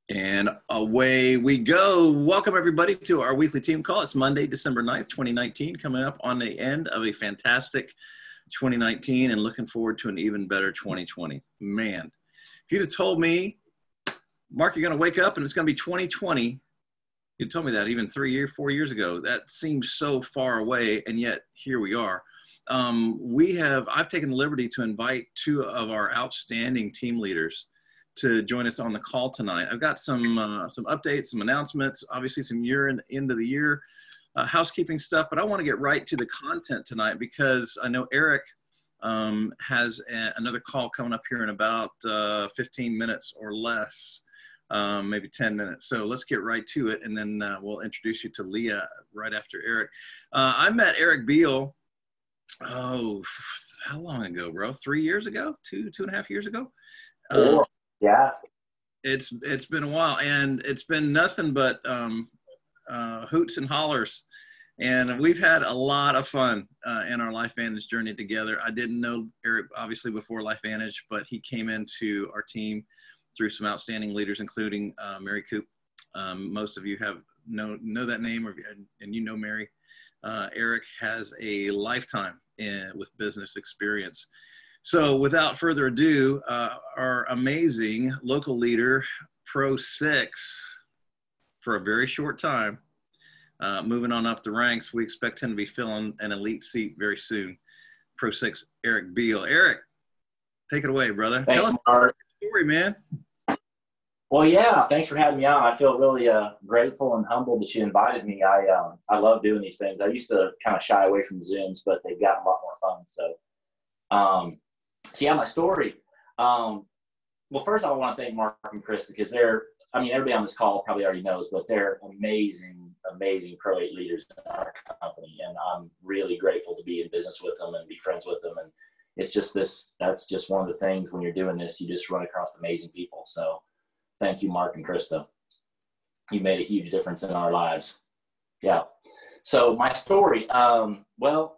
And away we go. Welcome, everybody, to our weekly team call. It's Monday, December 9th, 2019, coming up on the end of a fantastic 2019 and looking forward to an even better 2020. Man, if you'd have told me, Mark, you're going to wake up and it's going to be 2020, you told me that even 4 years ago. That seems so far away, and yet here we are. I've taken the liberty to invite two of our outstanding team leaders to join us on the call tonight. I've got some updates, some announcements, obviously some end of the year housekeeping stuff, but I want to get right to the content tonight because I know Eric has another call coming up here in about 15 minutes or less, maybe 10 minutes. So let's get right to it, and then we'll introduce you to Leah right after Eric. I met Eric Beal, how long ago, bro? 3 years ago? Two and a half years ago? Yeah, it's been a while, and it's been nothing but hoots and hollers, and we've had a lot of fun in our LifeVantage journey together. I didn't know Eric obviously before LifeVantage, but he came into our team through some outstanding leaders, including Mary Coop. Most of you know that name, and you know Mary. Eric has a lifetime with business experience. So without further ado, our amazing local leader, Pro 6, for a very short time, moving on up the ranks. We expect him to be filling an elite seat very soon. Pro 6, Eric Beal. Eric, take it away, brother. Thanks, Tell us Mark. your story, man. Well, yeah, thanks for having me on. I feel really grateful and humbled that you invited me. I love doing these things. I used to kind of shy away from Zooms, but they've gotten a lot more fun. So yeah, my story. Well, first I want to thank Mark and Krista because everybody on this call probably already knows, but they're amazing Pro 8 leaders in our company. And I'm really grateful to be in business with them and be friends with them. And it's just that's just one of the things when you're doing this, you just run across amazing people. So thank you, Mark and Krista. You made a huge difference in our lives. Yeah. So my story, well,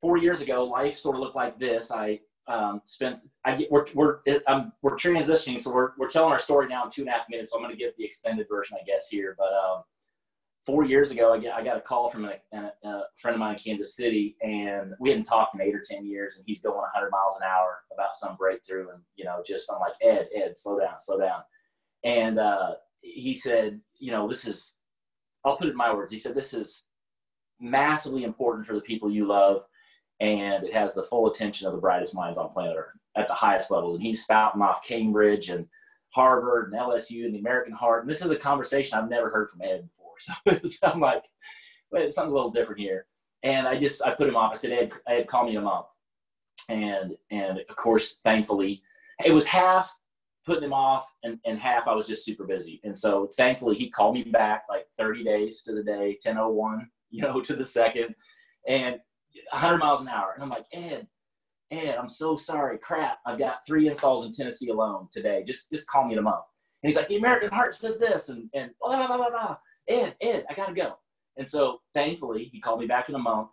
4 years ago, life sort of looked like this. We're transitioning, so we're telling our story now in 2.5 minutes. So I'm going to give the extended version, I guess, here. But 4 years ago, I got a call from a friend of mine in Kansas City, and we hadn't talked in 8 or 10 years, and he's going 100 miles an hour about some breakthrough, and I'm like, Ed, slow down. And he said, I'll put it in my words. He said, this is massively important for the people you love. And it has the full attention of the brightest minds on planet Earth at the highest levels. And he's spouting off Cambridge and Harvard and LSU and the American Heart. And this is a conversation I've never heard from Ed before. So I'm like, wait, something's a little different here. And I put him off. I said, Ed, call me in a month. And of course, thankfully, it was half putting him off and half I was just super busy. And so thankfully, he called me back like 30 days to the day, 10:01, to the second. And 100 miles an hour. And I'm like, Ed, I'm so sorry. Crap. I've got 3 installs in Tennessee alone today. Just call me in a month. And he's like, the American Heart says this and blah, blah, blah, blah. Ed, I got to go. And so thankfully he called me back in a month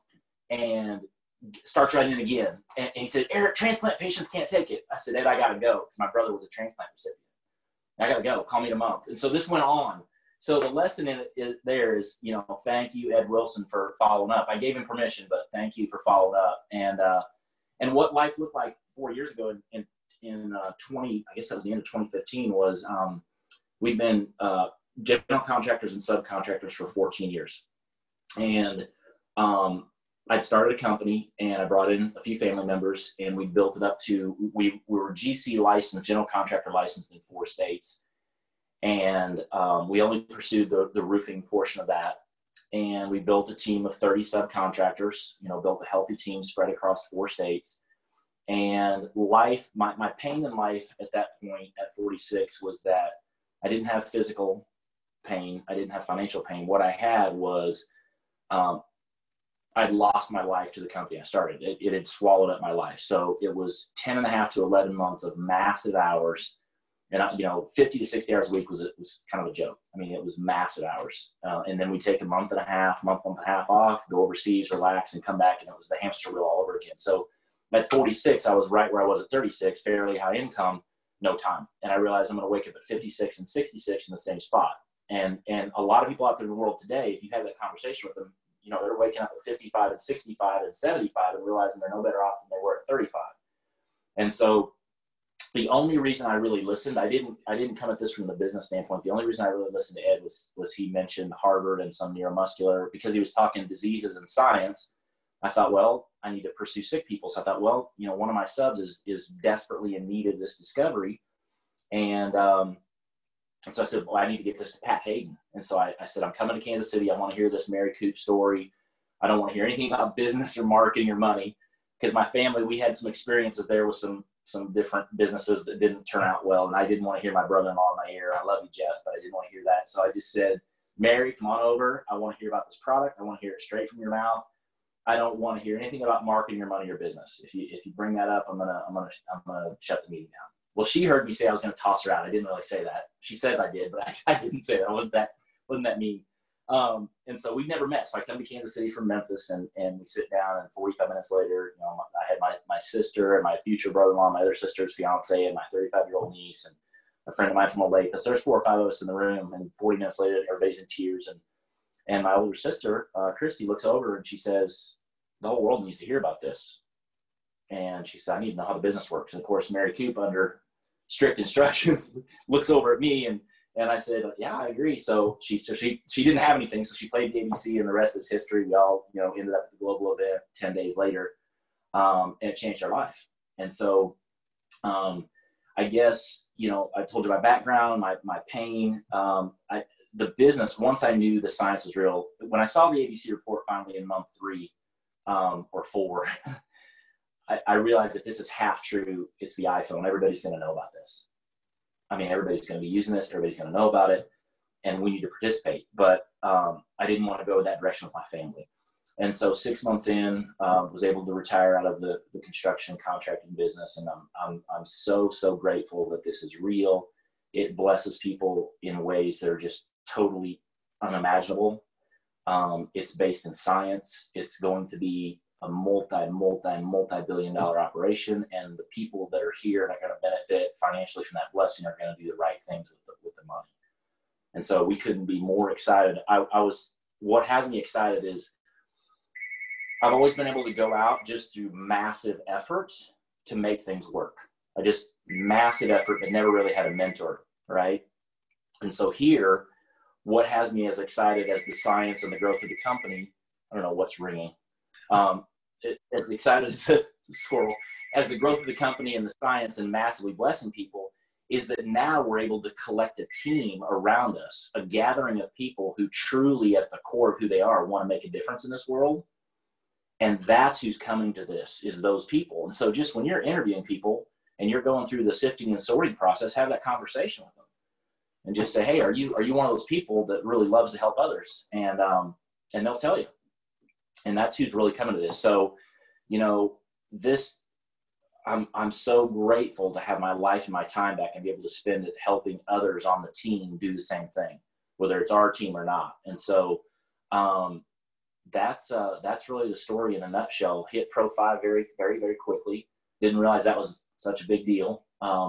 and starts writing in again. And he said, Eric, transplant patients can't take it. I said, Ed, I got to go. Because my brother was a transplant recipient. I got to go. Call me in a month. And so this went on. So the lesson in it there is, thank you, Ed Wilson, for following up. I gave him permission, but thank you for following up. And what life looked like 4 years ago in 20, I guess that was the end of 2015, was we've been general contractors and subcontractors for 14 years. And I'd started a company, and I brought in a few family members, and we built it up to, we were GC licensed, general contractor licensed in 4 states. And we only pursued the roofing portion of that. And we built a team of 30 subcontractors, built a healthy team spread across 4 states. And life, my pain in life at that point at 46 was that I didn't have physical pain. I didn't have financial pain. What I had was I'd lost my life to the company I started. It had swallowed up my life. So it was 10.5 to 11 months of massive hours. And 50 to 60 hours a week was kind of a joke. I mean, it was massive hours. And then we take a month and a half off, go overseas, relax, and come back, and it was the hamster wheel all over again. So at 46, I was right where I was at 36, fairly high income, no time. And I realized I'm going to wake up at 56 and 66 in the same spot. And a lot of people out there in the world today, if you have that conversation with them, you know, they're waking up at 55 and 65 and 75 and realizing they're no better off than they were at 35. And so the only reason I really listened, I didn't come at this from the business standpoint. The only reason I really listened to Ed was he mentioned Harvard and some neuromuscular, because he was talking diseases and science. I thought, well, I need to pursue sick people. So I thought, well, you know, one of my subs is desperately in need of this discovery. And so I said, well, I need to get this to Pat Hayden. And so I said, I'm coming to Kansas City. I want to hear this Mary Coop story. I don't want to hear anything about business or marketing or money, because my family, we had some experiences there with some different businesses that didn't turn out well. And I didn't want to hear my brother-in-law in my ear. I love you, Jeff, but I didn't want to hear that. So I just said, Mary, come on over. I want to hear about this product. I want to hear it straight from your mouth. I don't want to hear anything about marketing or money or business. If you bring that up, I'm gonna shut the meeting down. Well, she heard me say I was going to toss her out. I didn't really say that. She says I did, but I didn't say that. I wasn't that mean. And so we never met. So I come to Kansas City from Memphis, and we sit down, and 45 minutes later, you know, I had my sister and my future brother-in-law, my other sister's fiance, and my 35-year-old niece, and a friend of mine from Olathe. So there's 4 or 5 of us in the room, and 40 minutes later, everybody's in tears. And my older sister, Christy, looks over and she says, the whole world needs to hear about this. And she said, I need to know how the business works. And of course, Mary Coop, under strict instructions, looks over at me, and I said, yeah, I agree. So she didn't have anything. So she played the ABC, and the rest is history. We all, you know, ended up at the global event 10 days later. And it changed our life. And so I guess, you know, I told you my background, my pain, the business, once I knew the science was real, when I saw the ABC report finally in month 3 or 4, I realized that this is half true. It's the iPhone. Everybody's going to know about this. I mean, everybody's going to be using this. Everybody's going to know about it, and we need to participate. But I didn't want to go that direction with my family. And so 6 months in, was able to retire out of the construction contracting business. And I'm so grateful that this is real. It blesses people in ways that are just totally unimaginable. It's based in science. It's going to be a multi-billion dollar operation, and the people that are here and are going to benefit financially from that blessing are going to do the right things with the money. And so we couldn't be more excited. What has me excited is I've always been able to go out just through massive efforts to make things work. Massive effort, but never really had a mentor, right? And so here, what has me as excited as the science and the growth of the company, I don't know what's ringing, as excited as a squirrel, as the growth of the company and the science and massively blessing people, is that now we're able to collect a team around us, a gathering of people who truly at the core of who they are want to make a difference in this world. And that's who's coming to this, is those people. And so just when you're interviewing people and you're going through the sifting and sorting process, have that conversation with them and just say, hey, are you one of those people that really loves to help others? And they'll tell you. And that's who's really coming to this. So, you know, I'm so grateful to have my life and my time back and be able to spend it helping others on the team do the same thing, whether it's our team or not. And so that's really the story in a nutshell. Hit Pro 5 very, very, very quickly. Didn't realize that was such a big deal.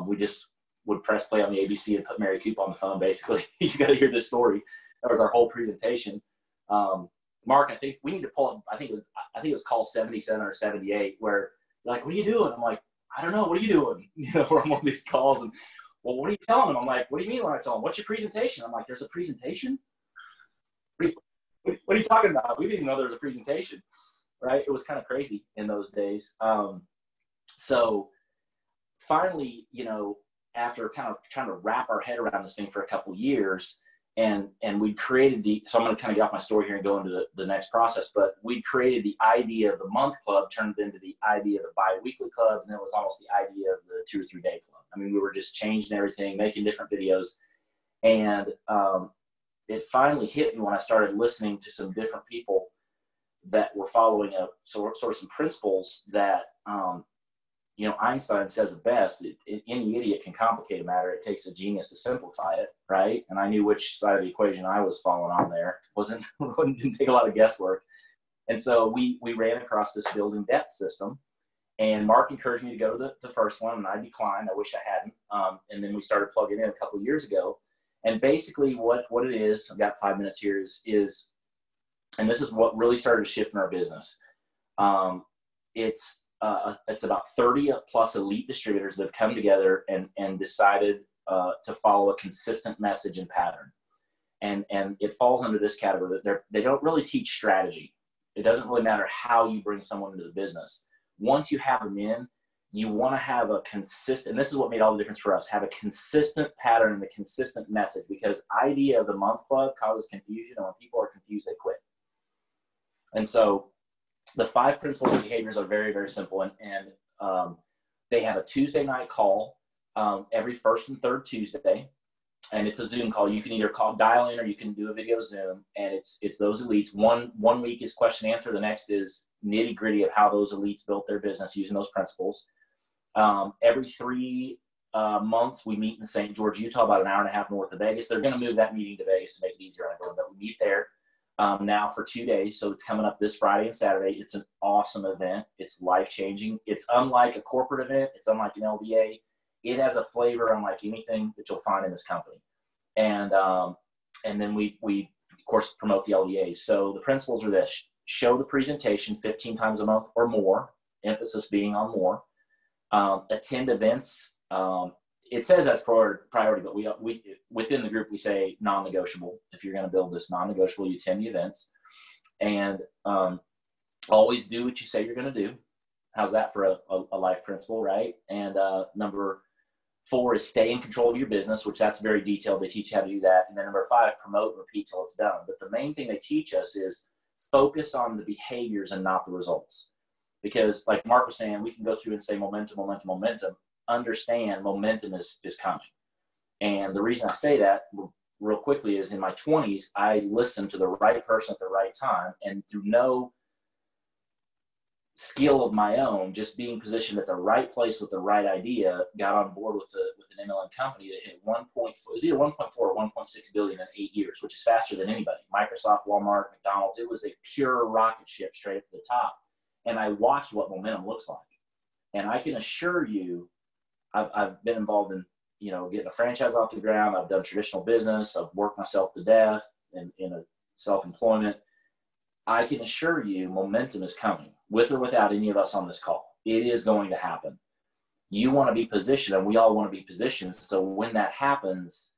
We just would press play on the ABC and put Mary Coop on the phone, basically. You got to hear this story. That was our whole presentation. Mark, I think we need to pull up, I think it was call 77 or 78, where you're like, what are you doing? I'm like, I don't know. What are you doing? You know, we're on one of these calls, and, well, what are you telling them? I'm like, what do you mean when I tell them? What's your presentation? I'm like, there's a presentation? What are you talking about? We didn't know there was a presentation, right? It was kind of crazy in those days. So finally, you know, after kind of trying to wrap our head around this thing for a couple of years, and we created so I'm going to kind of get off my story here and go into the next process, but we created the idea of the month club, turned it into the idea of the bi-weekly club, and then it was almost the idea of the 2 or 3 day club. I mean, we were just changing everything, making different videos, and it finally hit me when I started listening to some different people that were following sort of some principles that, you know, Einstein says it best, any idiot can complicate a matter. It takes a genius to simplify it, right? And I knew which side of the equation I was following on there. Didn't take a lot of guesswork. And so we ran across this building depth system, And Mark encouraged me to go to the first one, and I declined. I wish I hadn't. And then we started plugging in a couple of years ago. And basically what it is, I've got 5 minutes here, is and this is what really started to shift in our business. It's about 30 plus elite distributors that have come together and decided to follow a consistent message and pattern. And it falls under this category that they don't really teach strategy. It doesn't really matter how you bring someone into the business. Once you have them in, you want to have a consistent, and this is what made all the difference for us, have a consistent pattern and a consistent message, because idea of the month club causes confusion, and when people are confused, they quit. And so the 5 principles of behaviors are very, very simple. And they have a Tuesday night call every first and third Tuesday. And it's a Zoom call. You can either dial in, or you can do a video Zoom. And it's those elites. One week is question answer. The next is nitty gritty of how those elites built their business using those principles. Every 3 months, we meet in St. George, Utah, about an hour and a half north of Vegas. They're going to move that meeting to Vegas to make it easier on everyone, but we meet there now for 2 days. So it's coming up this Friday and Saturday. It's an awesome event. It's life-changing. It's unlike a corporate event. It's unlike an LBA. It has a flavor unlike anything that you'll find in this company. And then we of course promote the LBAs. So the principles are this: show the presentation 15 times a month or more, emphasis being on more. Attend events. It says that's priority, but we within the group we say non-negotiable. If you're going to build this non-negotiable, you attend the events, and always do what you say you're going to do. How's that for a life principle, right? And number 4 is stay in control of your business, which that's very detailed. They teach you how to do that. And then number 5, promote and repeat till it's done. But the main thing they teach us is focus on the behaviors and not the results. Because like Mark was saying, we can go through and say momentum. Understand momentum is coming. And the reason I say that real quickly is in my 20s, I listened to the right person at the right time, and through no skill of my own, just being positioned at the right place with the right idea, got on board with an MLM company that hit 1.4, it was either 1.4 or 1.6 billion in 8 years, which is faster than anybody. Microsoft, Walmart, McDonald's, it was a pure rocket ship straight up to the top. And I watched what momentum looks like. And I can assure you, I've been involved in, getting a franchise off the ground. I've done traditional business. I've worked myself to death in a self-employment. I can assure you momentum is coming, with or without any of us on this call. It is going to happen. You want to be positioned, and we all want to be positioned. So when that happens,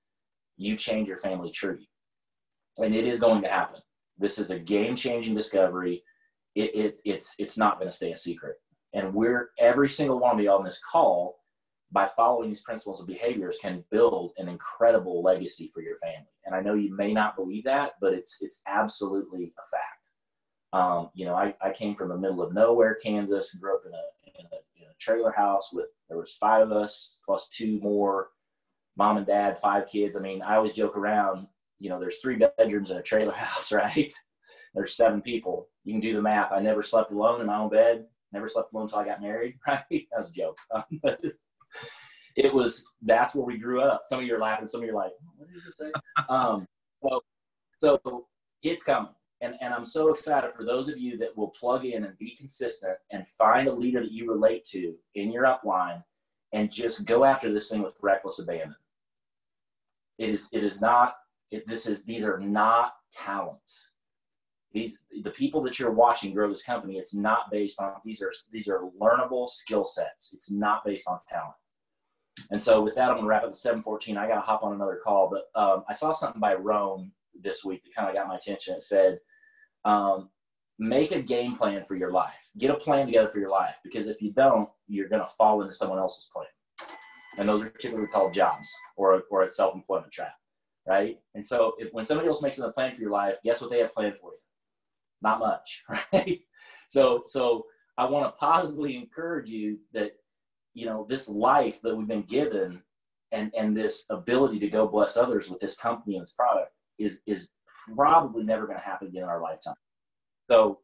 you change your family tree. And it is going to happen. This is a game-changing discovery. It's not going to stay a secret. And every single one of you on this call, by following these principles of behaviors, can build an incredible legacy for your family. And I know you may not believe that, but it's absolutely a fact. I came from the middle of nowhere, Kansas, and grew up in a trailer house there was 5 of us plus 2 more, mom and dad, 5 kids. I mean, I always joke around, there's 3 bedrooms in a trailer house, right? There's 7 people. You can do the math. I never slept alone in my own bed. Never slept alone until I got married, right? That was a joke. That's where we grew up. Some of you are laughing. Some of you are like, what did you just say? So it's coming. And I'm so excited for those of you that will plug in and be consistent and find a leader that you relate to in your upline and just go after this thing with reckless abandon. These are not talents. The people that you're watching grow this company, it's not based on, these are learnable skill sets. It's not based on talent. And so with that, I'm going to wrap up at 7:14. I got to hop on another call, but I saw something by Roan this week that kind of got my attention. It said, make a game plan for your life. Get a plan together for your life, because if you don't, you're going to fall into someone else's plan. And those are typically called jobs or a self-employment trap, right? And so when somebody else makes a plan for your life, guess what they have planned for you? Not much, right? So I want to positively encourage you that, this life that we've been given and this ability to go bless others with this company and this product is probably never going to happen again in our lifetime. So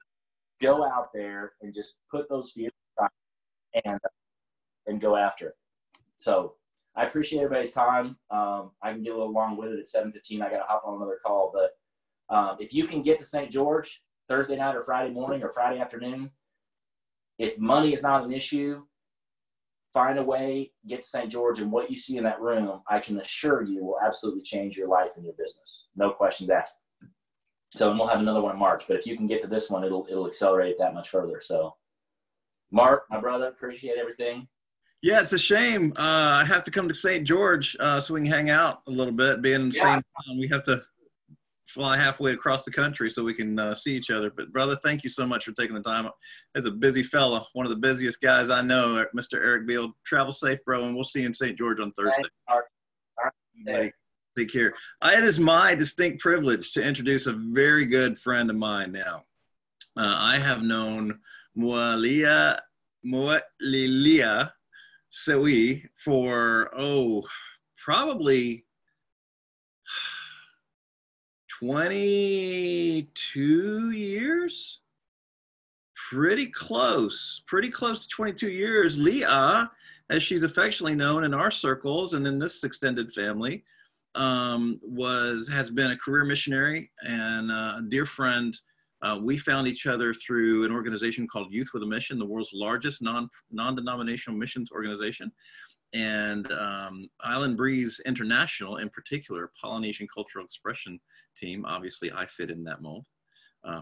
go out there and just put those fears aside and go after it. So I appreciate everybody's time. I can get a little long-winded at 7:15. I got to hop on another call, but if you can get to St. George Thursday night or Friday morning or Friday afternoon, if money is not an issue, find a way, get to St. George, and what you see in that room, I can assure you will absolutely change your life and your business. No questions asked. So, and we'll have another one in March, but if you can get to this one, it'll accelerate it that much further. So, Mark, my brother, appreciate everything. Yeah, it's a shame. I have to come to St. George so we can hang out a little bit. Being in the same town, we have to fly halfway across the country so we can see each other. But brother, thank you so much for taking the time. As a busy fella, one of the busiest guys I know, Mr. Eric Beal. Travel safe, bro, and we'll see you in St. George on Thursday. All right. Take care. It is my distinct privilege to introduce a very good friend of mine now. I have known Moalilia Sewi for, probably 22 years. Pretty close to 22 years. Leah, as she's affectionately known in our circles and in this extended family, has been a career missionary and a dear friend. We found each other through an organization called Youth with a Mission, the world's largest non-denominational missions organization. And Island Breeze International, in particular, Polynesian Cultural Expression Team. Obviously, I fit in that mold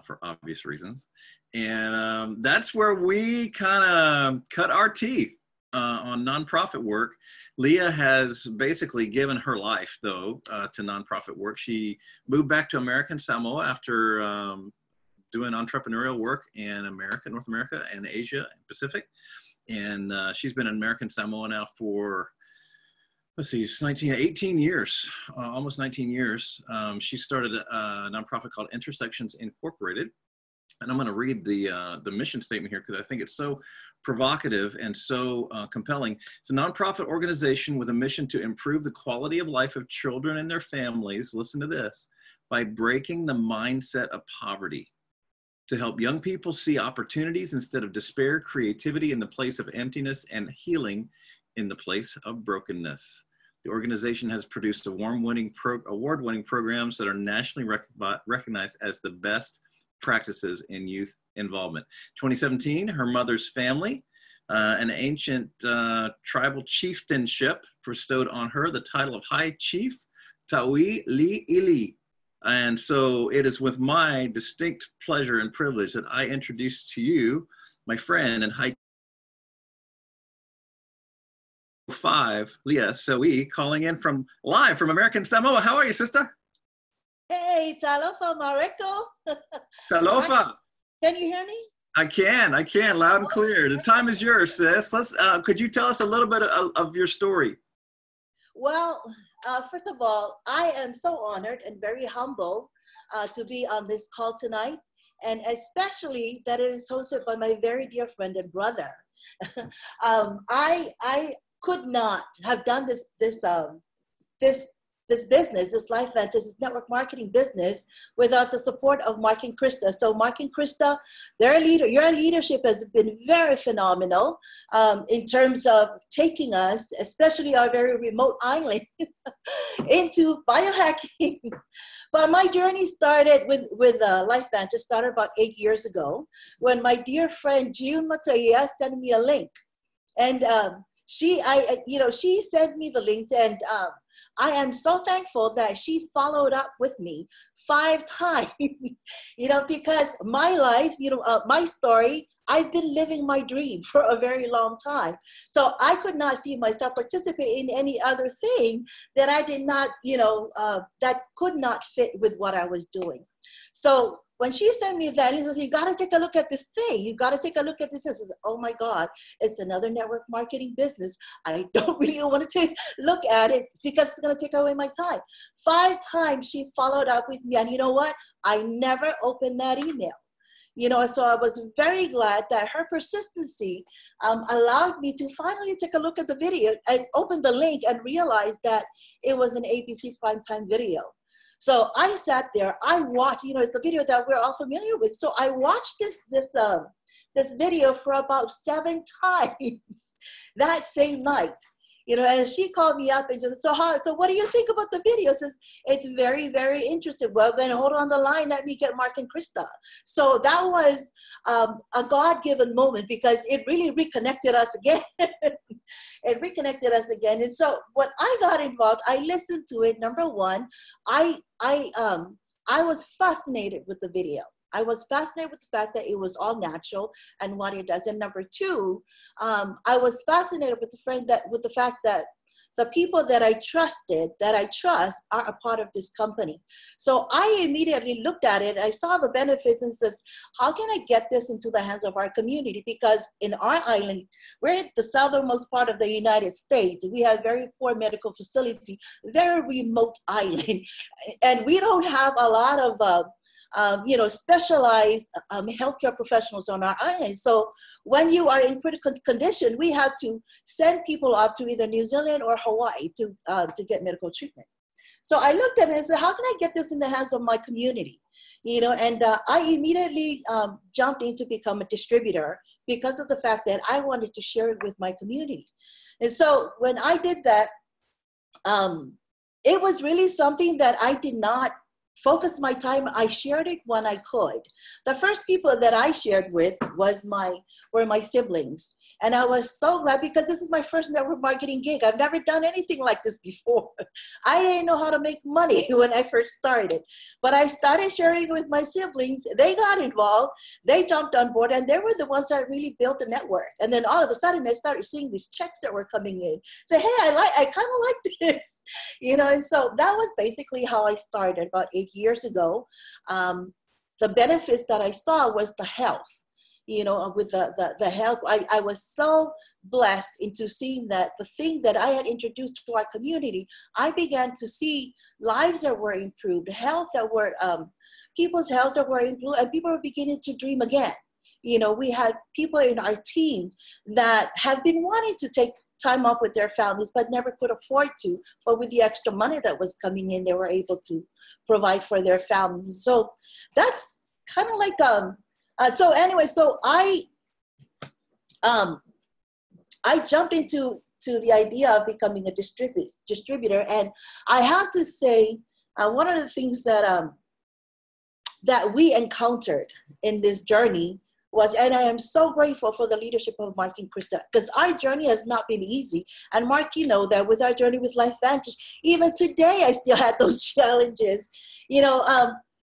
for obvious reasons. And that's where we kind of cut our teeth on nonprofit work. Leah has basically given her life, though, to nonprofit work. She moved back to American Samoa after doing entrepreneurial work in North America, and Asia and Pacific. And she's been in American Samoa now for, 18 years, almost 19 years. She started a nonprofit called Intersections Incorporated. And I'm going to read the mission statement here because I think it's so provocative and so compelling. It's a nonprofit organization with a mission to improve the quality of life of children and their families, listen to this, by breaking the mindset of poverty, to help young people see opportunities instead of despair, creativity in the place of emptiness, and healing in the place of brokenness. The organization has produced award-winning programs that are nationally recognized as the best practices in youth involvement. 2017, her mother's family, an ancient tribal chieftainship, bestowed on her the title of High Chief Taui Li'ili. And so it is with my distinct pleasure and privilege that I introduce to you my friend and High 5, Leah Sewi, calling in live from American Samoa. How are you, sister? Hey, talofa mareko. Talofa. Can you hear me? I can, loud and clear. The time is yours, sis. Could you tell us a little bit of your story? Well, first of all, I am so honored and very humble to be on this call tonight, and especially that it is hosted by my very dear friend and brother. I could not have done this business, this Life Ventures, this network marketing business, without the support of Mark and Krista. So Mark and Krista, your leadership has been very phenomenal in terms of taking us, especially our very remote island, into biohacking. But my journey started with Life Ventures, started about 8 years ago, when my dear friend June Mataya sent me a link. And she sent me the links, and I am so thankful that she followed up with me 5 times, because my life, my story, I've been living my dream for a very long time. So I could not see myself participate in any other thing that I did not, that could not fit with what I was doing. So when she sent me that, she says, you got to take a look at this thing. You got to take a look at this. I says, oh my God, it's another network marketing business. I don't really want to take look at it because it's going to take away my time. 5 times she followed up with me. And you know what? I never opened that email. So I was very glad that her persistency allowed me to finally take a look at the video and open the link and realize that it was an ABC primetime video. So I sat there, I watched, it's the video that we're all familiar with. So I watched this video for about 7 times that same night. And she called me up and said, so what do you think about the video? Says, it's very, very interesting. Well, then hold on the line. Let me get Mark and Krista. So that was a God-given moment because it really reconnected us again. It reconnected us again. And so when I got involved, I listened to it. Number one, I was fascinated with the video. I was fascinated with the fact that it was all natural and what it does. And number two, I was fascinated with the fact that the people that I trust are a part of this company. So I immediately looked at it. I saw the benefits and says, how can I get this into the hands of our community? Because in our island, we're at the southernmost part of the United States. We have very poor medical facility, very remote island. And we don't have a lot of specialized healthcare professionals on our island. So when you are in critical condition, we have to send people up to either New Zealand or Hawaii to get medical treatment. So I looked at it and said, how can I get this in the hands of my community? And I immediately jumped in to become a distributor because of the fact that I wanted to share it with my community. And so when I did that, it was really something that I did not focus my time. I shared it when I could. The first people that I shared with were my siblings. And I was so glad because this is my first network marketing gig. I've never done anything like this before. I didn't know how to make money when I first started. But I started sharing with my siblings. They got involved. They jumped on board. And they were the ones that really built the network. And then all of a sudden, I started seeing these checks that were coming in. Say, hey, I kind of like this. And so that was basically how I started about 8 years ago. The benefits that I saw was the health. With the health, I was so blessed into seeing that the thing that I had introduced to our community, I began to see lives that were improved, people's health that were improved, and people were beginning to dream again. We had people in our team that have been wanting to take time off with their families, but never could afford to. But with the extra money that was coming in, they were able to provide for their families. So that's kind of like so I jumped into the idea of becoming a distributor, and I have to say one of the things that we encountered in this journey was, and I am so grateful for the leadership of Mark and Krista, because our journey has not been easy. And Mark, that with our journey with LifeVantage, even today I still had those challenges.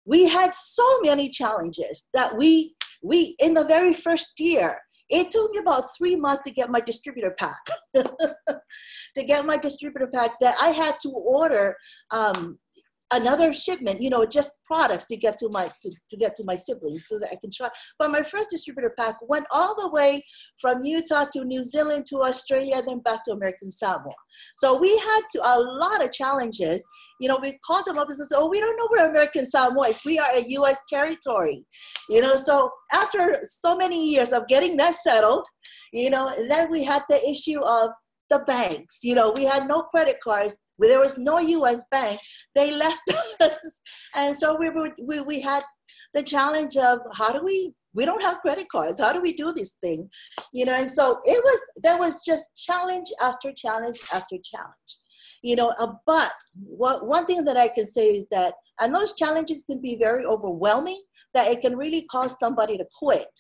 We had so many challenges that we in the very first year, it took me about 3 months to get my distributor pack. That I had to order another shipment, just products to get to my siblings so that I can try. But my first distributor pack went all the way from Utah to New Zealand to Australia, then back to American Samoa. So we had a lot of challenges. We called them up and said, oh, we don't know where American Samoa is. We are a U.S. territory. So after so many years of getting that settled, then we had the issue of the banks. We had no credit cards. There was no U.S. bank. They left us. And so we had the challenge of we don't have credit cards. How do we do this thing? And so there was just challenge after challenge after challenge. But one thing that I can say is that, and those challenges can be very overwhelming, that it can really cause somebody to quit.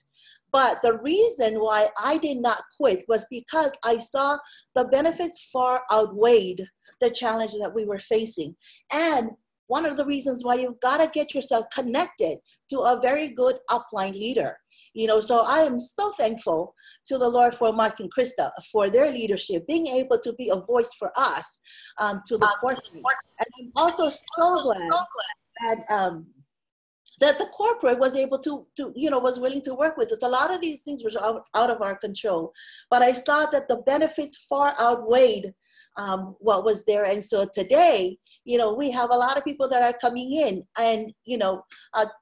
But the reason why I did not quit was because I saw the benefits far outweighed the challenges that we were facing. And one of the reasons why you've got to get yourself connected to a very good upline leader. So I am so thankful to the Lord for Mark and Krista, for their leadership, being able to be a voice for us to the forefront. And I'm also so glad that the corporate was able to was willing to work with us. A lot of these things were out of our control, but I saw that the benefits far outweighed what was there. And so today, we have a lot of people that are coming in and,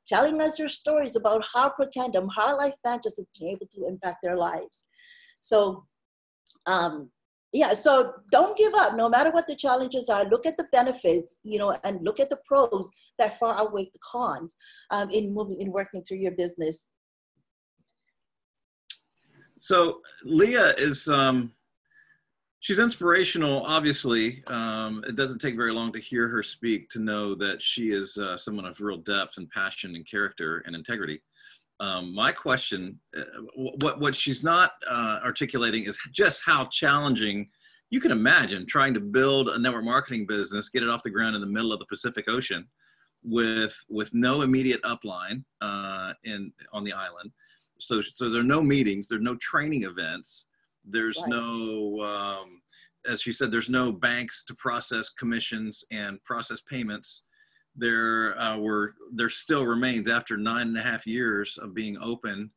telling us their stories about how Protendum, how LifeVantage has been able to impact their lives. So, so don't give up. No matter what the challenges are, look at the benefits, and look at the pros that far outweigh the cons in working through your business. So Leah is, She's inspirational, obviously. It doesn't take very long to hear her speak to know that she is someone of real depth and passion and character and integrity. My question, what she's not articulating is just how challenging you can imagine trying to build a network marketing business, get it off the ground in the middle of the Pacific Ocean with no immediate upline on the island. So there are no meetings, there are no training events. There's Right. no, as you said, there's no banks to process commissions and process payments. There still remains, after 9.5 years of being open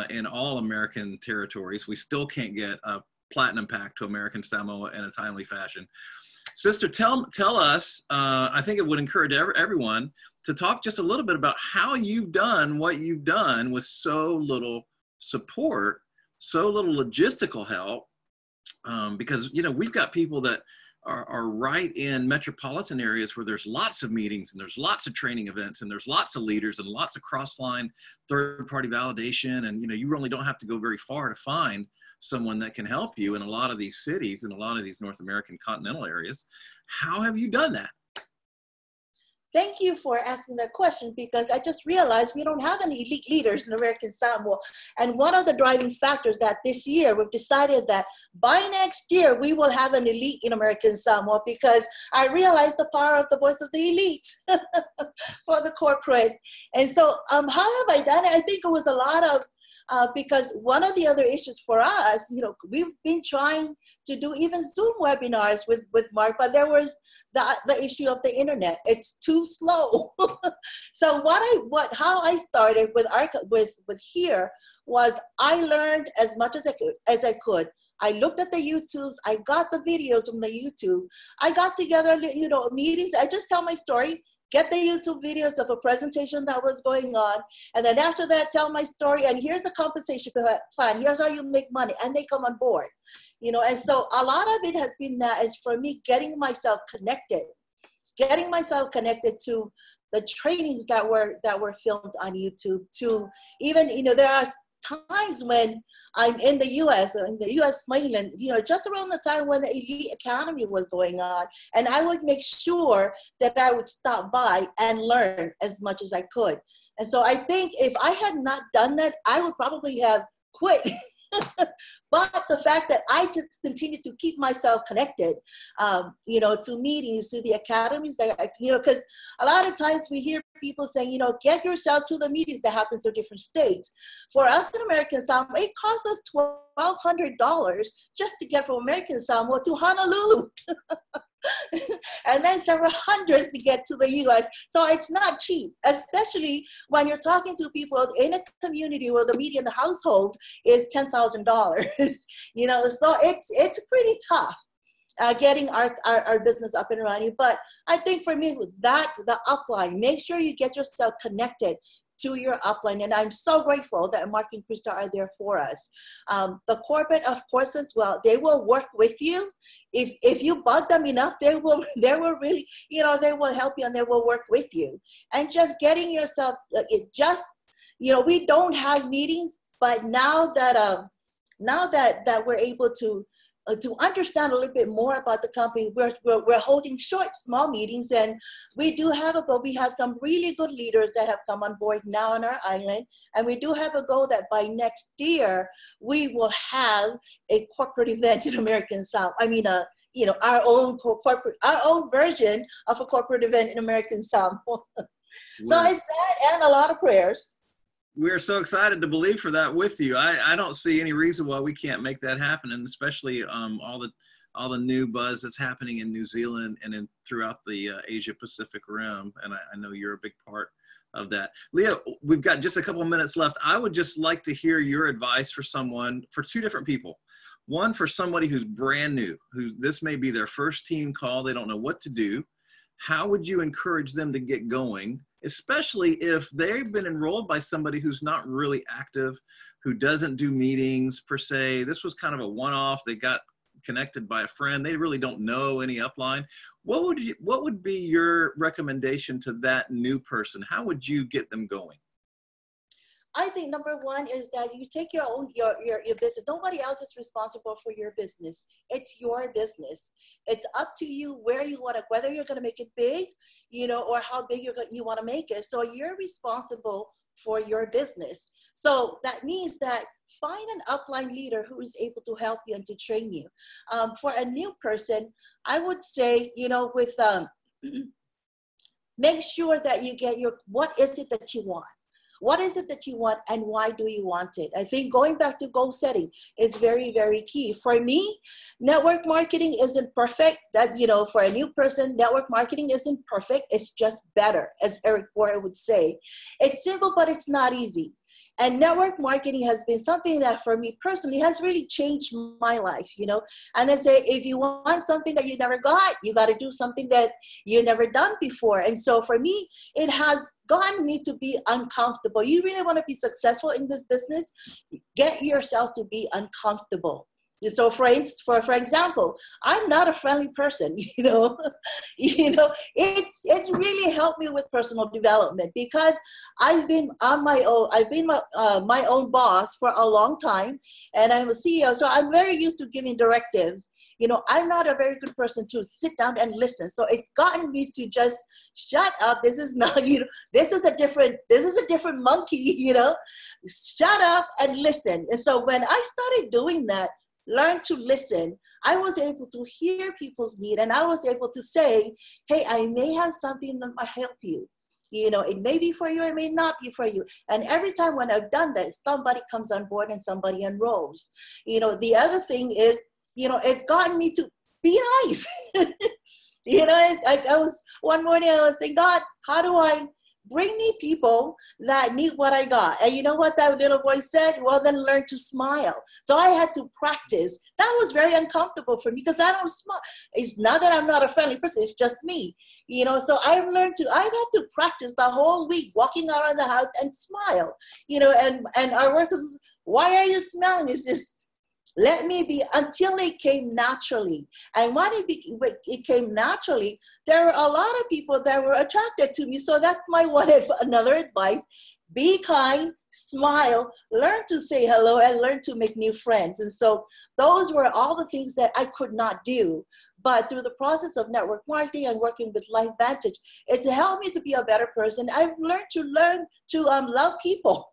in all American territories, we still can't get a platinum pack to American Samoa in a timely fashion. Sister, tell us, I think it would encourage everyone to talk just a little bit about how you've done what you've done with so little support, so little logistical help, because, you know, we've got people that are right in metropolitan areas where there's lots of meetings and there's lots of training events and there's lots of leaders and lots of cross-line third-party validation. And, you know, you really don't have to go very far to find someone that can help you in a lot of these cities and a lot of these North American continental areas. How have you done that? Thank you for asking that question, because I just realized we don't have any elite leaders in American Samoa. And one of the driving factors that this year we've decided that by next year we will have an elite in American Samoa, because I realized the power of the voice of the elite for the corporate. And so how have I done it? I think it was a lot of because one of the other issues for us, you know, we've been trying to do even Zoom webinars with Mark, but there was the issue of the internet. It's too slow. So how I started with here was I learned as much as I could. I looked at the YouTubes. I got the videos from the YouTube. I got together, you know, meetings. I just tell my story. Get the YouTube videos of a presentation that was going on. And then after that, tell my story. And here's a compensation plan. Here's how you make money. And they come on board. You know, and so a lot of it has been that is for me getting myself connected to the trainings that were filmed on YouTube, to even, you know, there are times when I'm in the U.S. or in the U.S. mainland, you know, just around the time when the Elite Academy was going on, and I would make sure that I would stop by and learn as much as I could. And so I think if I had not done that, I would probably have quit. But the fact that I just continued to keep myself connected, you know, to meetings, to the academies, that, you know, because a lot of times we hear people saying, you know, get yourself to the meetings that happen in different states. For us in American Samoa, it costs us $1,200 just to get from American Samoa to Honolulu. And then several hundreds to get to the U.S. So it's not cheap, especially when you're talking to people in a community where the median household is $10,000. You know, so it's pretty tough getting our business up and running. But I think for me, with that, the upline, make sure you get yourself connected to your upline. And I'm so grateful that Mark and Krista are there for us. The corporate, of course, as well, they will work with you. If you bug them enough, they will really, you know, they will help you and they will work with you. And just getting yourself, you know, we don't have meetings, but now that we're able to understand a little bit more about the company, we're holding short, small meetings, and we have some really good leaders that have come on board now on our island, and we do have a goal that by next year we will have a corporate event in American Samoa. I mean, you know, our own version of a corporate event in American Samoa. So it's that and a lot of prayers. We're so excited to believe for that with you. I don't see any reason why we can't make that happen, and especially all the new buzz that's happening in New Zealand and throughout the Asia Pacific Rim, and I know you're a big part of that. Leah, we've got just a couple of minutes left. I would just like to hear your advice for two different people. One, for somebody who's brand new, this may be their first team call, they don't know what to do. How would you encourage them to get going, especially if they've been enrolled by somebody who's not really active, who doesn't do meetings per se? This was kind of a one-off. They got connected by a friend. They really don't know any upline. What would be your recommendation to that new person? How would you get them going? I think number one is that you take your own your business. Nobody else is responsible for your business. It's your business. It's up to you where you want to, whether you're going to make it big, or how big you want to make it. So you're responsible for your business. So that means that find an upline leader who is able to help you and to train you. For a new person, I would say, with make sure that you get what is it that you want? What is it that you want and why do you want it? I think going back to goal setting is very, very key. For me, network marketing isn't perfect. That, for a new person, network marketing isn't perfect. It's just better, as Eric Warren would say. It's simple, but it's not easy. And network marketing has been something that for me personally has really changed my life, And I say, if you want something that you never got, you got to do something that you never done before. And so for me, it has gotten me to be uncomfortable. You really want to be successful in this business, get yourself to be uncomfortable. So for example, I'm not a friendly person, it's really helped me with personal development because I've been on my own. I've been my own boss for a long time, and I'm a CEO. So I'm very used to giving directives. I'm not a very good person to sit down and listen. So it's gotten me to just shut up. This is not, this is a different monkey, shut up and listen. And so when I started doing that, learn to listen, I was able to hear people's need, and I was able to say, hey, I may have something that might help you. It may be for you, it may not be for you. And every time when I've done that, somebody comes on board and somebody enrolls. The other thing is, it got me to be nice. I was, one morning I was saying, God, how do I bring me people that need what I got? And you know what that little boy said? Well, then learn to smile. So I had to practice. That was very uncomfortable for me because I don't smile. It's not that I'm not a friendly person. It's just me. So I've had to practice the whole week walking around the house and smile, and our workers, why are you smiling? It's just, let me be, until it came naturally. And when it came naturally, there were a lot of people that were attracted to me. So that's my another advice. Be kind, smile, learn to say hello, and learn to make new friends. And so those were all the things that I could not do. But through the process of network marketing and working with LifeVantage, it's helped me to be a better person. I've learned to love people.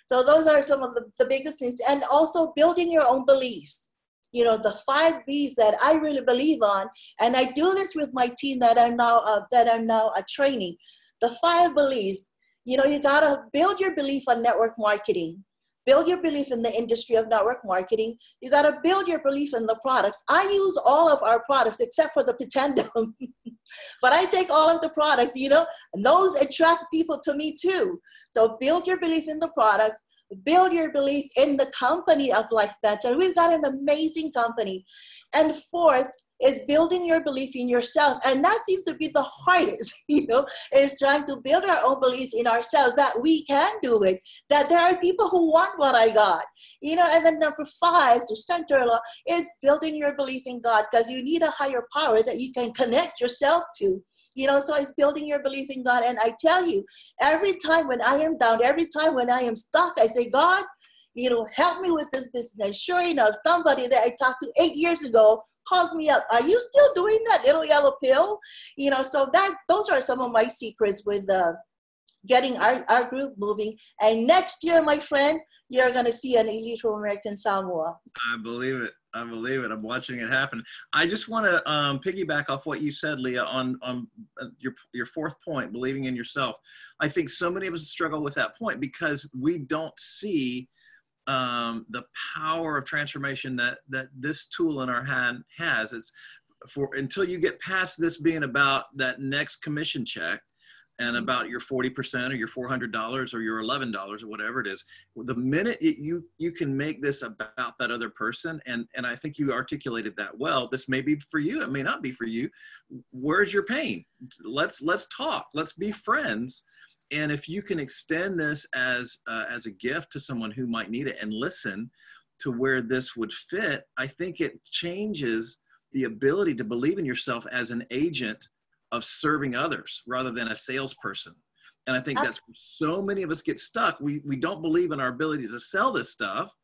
So those are some of the biggest things. And also building your own beliefs. The 5 B's that I really believe on. And I do this with my team that I'm now training. The 5 beliefs, you got to build your belief on network marketing. Build your belief in the industry of network marketing. You got to build your belief in the products. I use all of our products except for the Pitendum. But I take all of the products, and those attract people to me too. So build your belief in the products. Build your belief in the company of LifeVantage. We've got an amazing company. And 4th is building your belief in yourself. And that seems to be the hardest, is trying to build our own beliefs in ourselves that we can do it, that there are people who want what I got, and then number 5, so central, is building your belief in God, because you need a higher power that you can connect yourself to. So it's building your belief in God. And I tell you, every time when I am down, every time when I am stuck, I say, God, help me with this business. Sure enough, somebody that I talked to 8 years ago calls me up. Are you still doing that little yellow pill? So those are some of my secrets with getting our group moving. And next year, my friend, you're going to see an Elite from American Samoa. I believe it. I'm watching it happen. I just want to piggyback off what you said, Leah, on your 4th point, believing in yourself. I think so many of us struggle with that point because we don't see the power of transformation that this tool in our hand has. It's until you get past this being about that next commission check and about your 40% or your $400 or your $11 or whatever it is, the minute you can make this about that other person, and I think you articulated that well. This may be for you, it may not be for you. Where's your pain? Let's talk. Let's be friends. And if you can extend this as a gift to someone who might need it and listen to where this would fit, I think it changes the ability to believe in yourself as an agent of serving others rather than a salesperson. And I think that's where so many of us get stuck. We don't believe in our ability to sell this stuff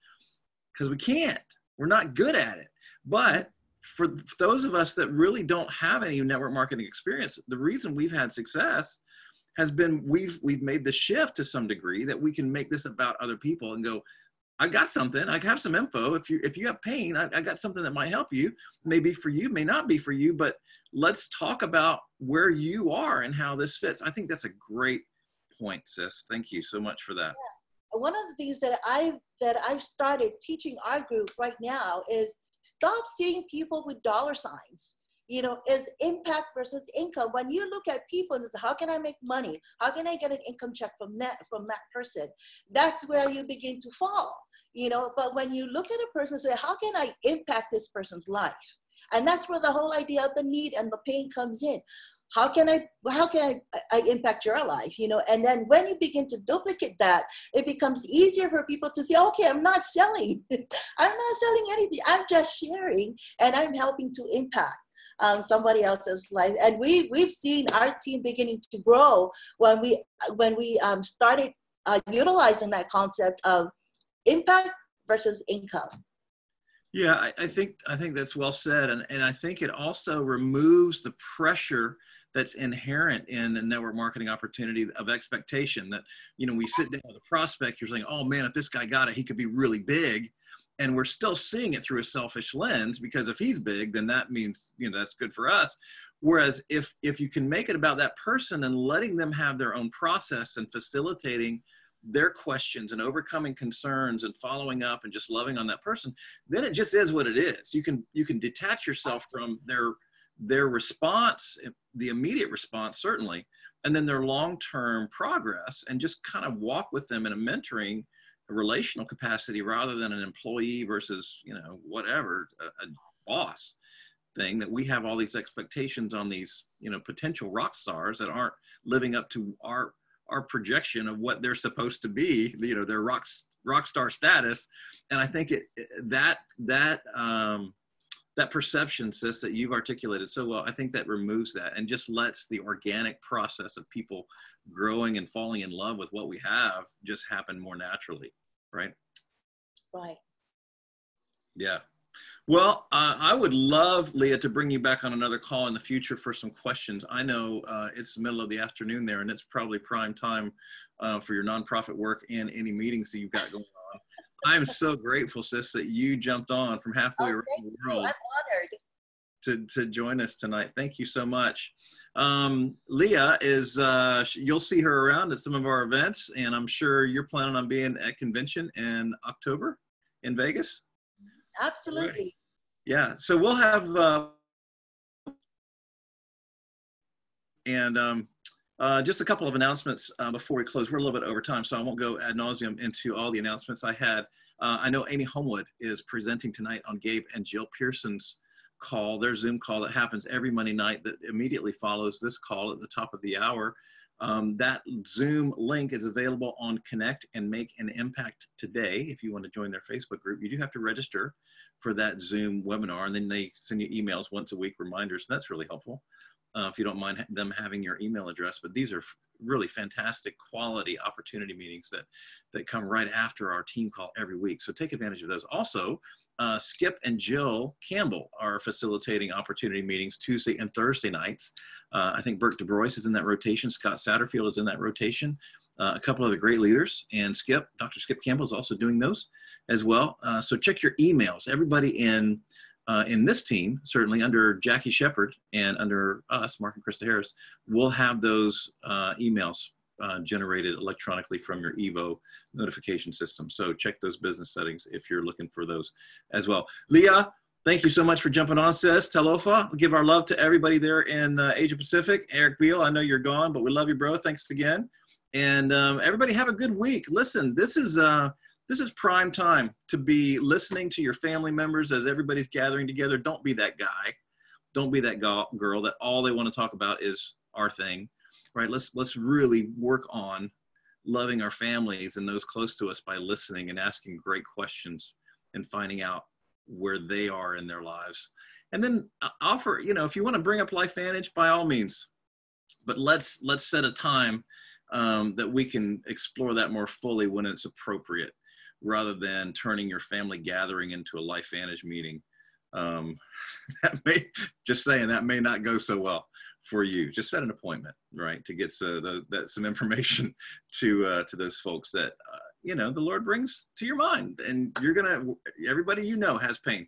because we can't. We're not good at it. But for those of us that really don't have any network marketing experience, the reason we've had success has been we've made the shift to some degree that we can make this about other people and go, I got something. I have some info. If you have pain, I got something that might help you. Maybe for you, may not be for you, but let's talk about where you are and how this fits. I think that's a great point, sis. Thank you so much for that. Yeah. One of the things that I've started teaching our group right now is stop seeing people with dollar signs. You know, is impact versus income. When you look at people and say, how can I make money? How can I get an income check from that person? That's where you begin to fall, you know. But when you look at a person and say, how can I impact this person's life? And that's where the whole idea of the need and the pain comes in. How can I impact your life, you know? And then when you begin to duplicate that, it becomes easier for people to say, okay, I'm not selling. I'm not selling anything. I'm just sharing and I'm helping to impact somebody else's life. And we've seen our team beginning to grow when we started utilizing that concept of impact versus income. Yeah, I think that's well said. And I think it also removes the pressure that's inherent in a network marketing opportunity of expectation that, you know, we sit down with a prospect, you're saying, oh man, if this guy got it, he could be really big. And we're still seeing it through a selfish lens, because if he's big, then that means, you know, that's good for us. Whereas if you can make it about that person and letting them have their own process and facilitating their questions and overcoming concerns and following up and just loving on that person, then it just is what it is. You can detach yourself from their response, the immediate response, certainly, and then their long-term progress, and just kind of walk with them in a mentoring, a relational capacity, rather than an employee versus, you know, whatever, a boss thing, that we have all these expectations on these, you know, potential rock stars that aren't living up to our projection of what they're supposed to be, you know, their rock star status. And I think that perception, sis, that you've articulated so well, I think that removes that and just lets the organic process of people growing and falling in love with what we have just happen more naturally, right? Right. Yeah. Well, I would love, Leah, to bring you back on another call in the future for some questions. I know it's the middle of the afternoon there, and it's probably prime time for your nonprofit work and any meetings that you've got going on. I'm so grateful, sis, that you jumped on from halfway around the world. I'm honored To join us tonight. Thank you so much. Leah is, you'll see her around at some of our events, and I'm sure you're planning on being at convention in October in Vegas. Absolutely. Right. Yeah. So we'll have, just a couple of announcements before we close. We're a little bit over time, so I won't go ad nauseum into all the announcements I had. I know Amy Homewood is presenting tonight on Gabe and Jill Pearson's call, their Zoom call that happens every Monday night that immediately follows this call at the top of the hour. That Zoom link is available on Connect and Make an Impact today. If you want to join their Facebook group, you do have to register for that Zoom webinar, and then they send you emails once a week, reminders. That's really helpful if you don't mind them having your email address. But these are really fantastic quality opportunity meetings that come right after our team call every week. So take advantage of those. Also, Skip and Jill Campbell are facilitating opportunity meetings Tuesday and Thursday nights. I think Burke DuBrois is in that rotation. Scott Satterfield is in that rotation. A couple of the great leaders, and Dr. Skip Campbell is also doing those as well. So check your emails. Everybody in this team, certainly under Jackie Shepard and under us, Mark and Krista Harris, will have those emails generated electronically from your Evo notification system. So check those business settings if you're looking for those as well. Leah, thank you so much for jumping on, sis. Talofa, we'll give our love to everybody there in Asia Pacific. Eric Beal, I know you're gone, but we love you, bro. Thanks again. And everybody have a good week. Listen, this is prime time to be listening to your family members as everybody's gathering together. Don't be that guy. Don't be that girl that all they want to talk about is our thing, right? Let's really work on loving our families and those close to us by listening and asking great questions and finding out where they are in their lives. And then offer, if you want to bring up LifeVantage, by all means, but let's set a time that we can explore that more fully when it's appropriate, rather than turning your family gathering into a LifeVantage meeting. That may not go so well for you. Just set an appointment, right, to get some information to those folks that the Lord brings to your mind. And everybody has pain.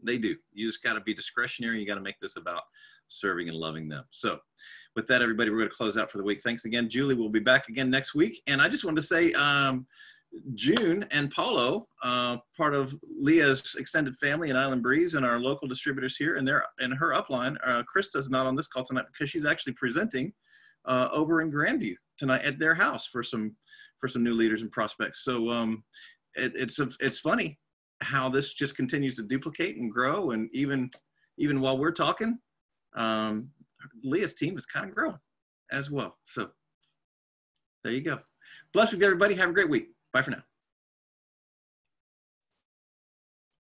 They do. You just got to be discretionary. You got to make this about serving and loving them. So with that, everybody, we're going to close out for the week. Thanks again, Julie. We'll be back again next week. And I just wanted to say, June and Paulo, part of Leah's extended family in Island Breeze and our local distributors here, and her upline, Krista's not on this call tonight because she's actually presenting over in Grandview tonight at their house for some new leaders and prospects. So it's funny how this just continues to duplicate and grow, and even while we're talking, Leah's team is kind of growing as well. So there you go. Blessings, everybody. Have a great week. Bye for now.